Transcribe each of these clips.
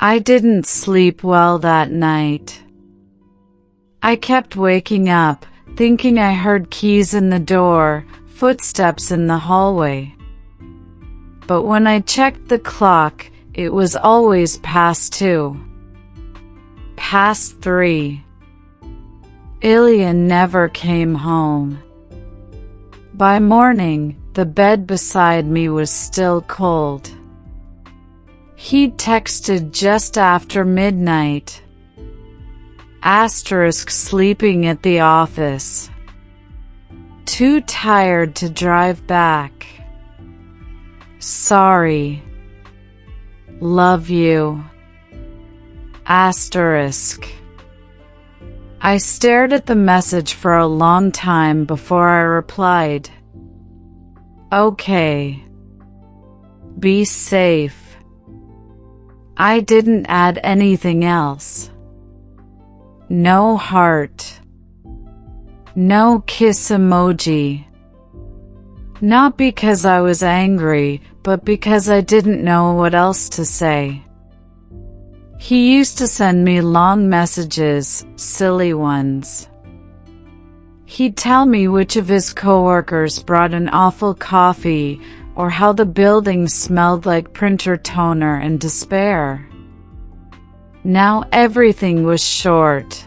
I didn't sleep well that night. I kept waking up, thinking I heard keys in the door, footsteps in the hallway. But when I checked the clock, it was always past 2. Past 3. Ilya never came home. By morning, the bed beside me was still cold. He'd texted just after midnight. Asterisk sleeping at the office. Too tired to drive back. Sorry. Love you. Asterisk. I stared at the message for a long time before I replied. Okay. Be safe. I didn't add anything else. No heart. No kiss emoji. Not because I was angry, but because I didn't know what else to say. He used to send me long messages, silly ones. He'd tell me which of his coworkers brought an awful coffee, or how the building smelled like printer toner and despair. Now everything was short.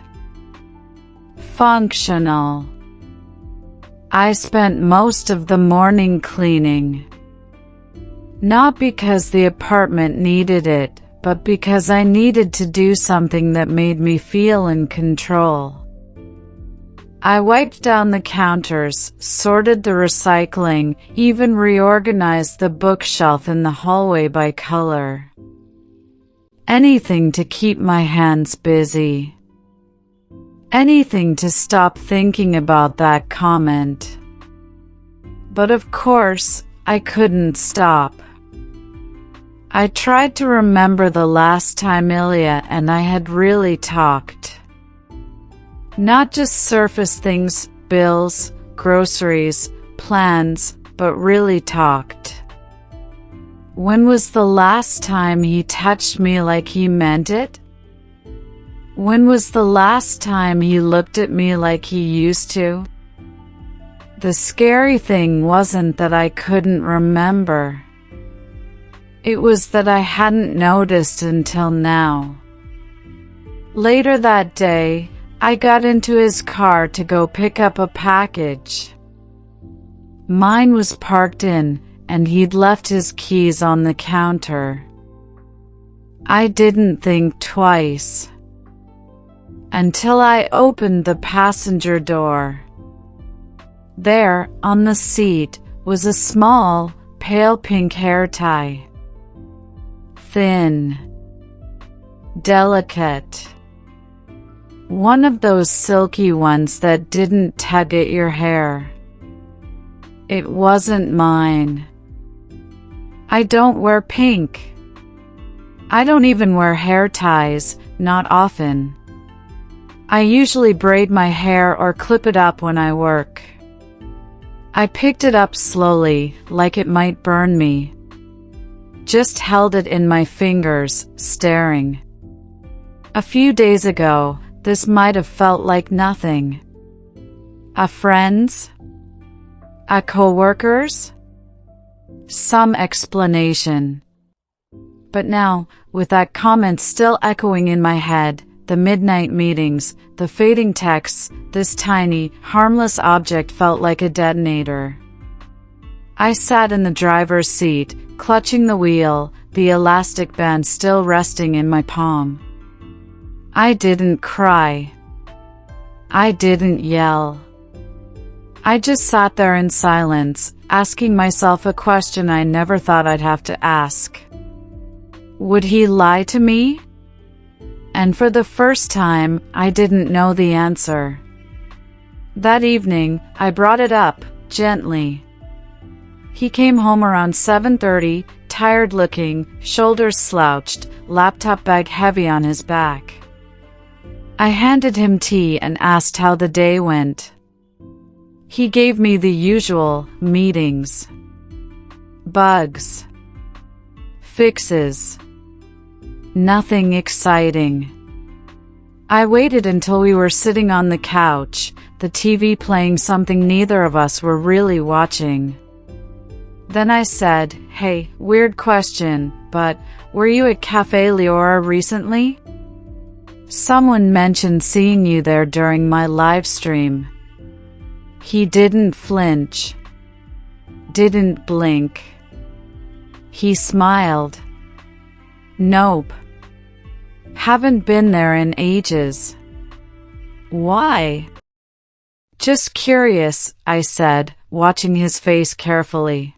Functional. I spent most of the morning cleaning. Not because the apartment needed it, but because I needed to do something that made me feel in control. I wiped down the counters, sorted the recycling, even reorganized the bookshelf in the hallway by color. Anything to keep my hands busy. Anything to stop thinking about that comment. But of course, I couldn't stop. I tried to remember the last time Ilya and I had really talked. Not just surface things, bills, groceries, plans, but really talked. When was the last time he touched me like he meant it? When was the last time he looked at me like he used to? The scary thing wasn't that I couldn't remember. It was that I hadn't noticed until now. Later that day, I got into his car to go pick up a package. Mine was parked in, and he'd left his keys on the counter. I didn't think twice. Until I opened the passenger door. There, on the seat, was a small, pale pink hair tie. Thin. Delicate. One of those silky ones that didn't tug at your hair. It wasn't mine. I don't wear pink. I don't even wear hair ties, not often. I usually braid my hair or clip it up when I work. I picked it up slowly, like it might burn me. Just held it in my fingers, staring. A few days ago, this might have felt like nothing. A friend's? A coworker's? Some explanation. But now, with that comment still echoing in my head, the midnight meetings, the fading texts, this tiny, harmless object felt like a detonator. I sat in the driver's seat, clutching the wheel, the elastic band still resting in my palm. I didn't cry. I didn't yell. I just sat there in silence, asking myself a question I never thought I'd have to ask. Would he lie to me? And for the first time, I didn't know the answer. That evening, I brought it up, gently. He came home around 7:30, tired looking, shoulders slouched, laptop bag heavy on his back. I handed him tea and asked how the day went. He gave me the usual, meetings. Bugs. Fixes. Nothing exciting. I waited until we were sitting on the couch, the TV playing something neither of us were really watching. Then I said, "Hey, weird question, but were you at Cafe Leora recently? Someone mentioned seeing you there during my live stream." He didn't flinch. Didn't blink. He smiled. "Nope. Haven't been there in ages." "Why?" "Just curious," I said, watching his face carefully.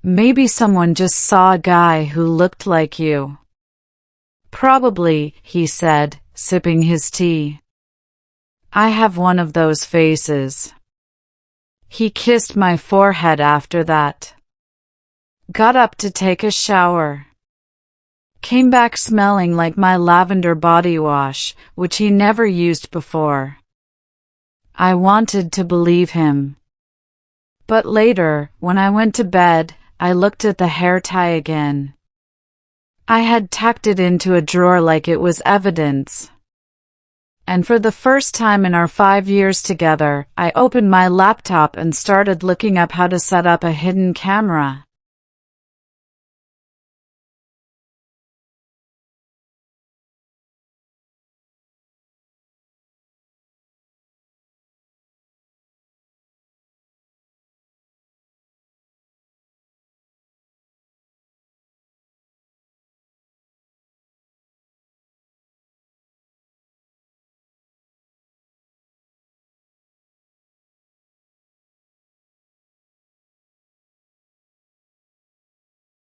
"Maybe someone just saw a guy who looked like you." "Probably," he said, sipping his tea. "I have one of those faces." He kissed my forehead after that. Got up to take a shower. Came back smelling like my lavender body wash, which he never used before. I wanted to believe him. But later, when I went to bed, I looked at the hair tie again. I had tucked it into a drawer like it was evidence. And for the first time in our 5 years together, I opened my laptop and started looking up how to set up a hidden camera.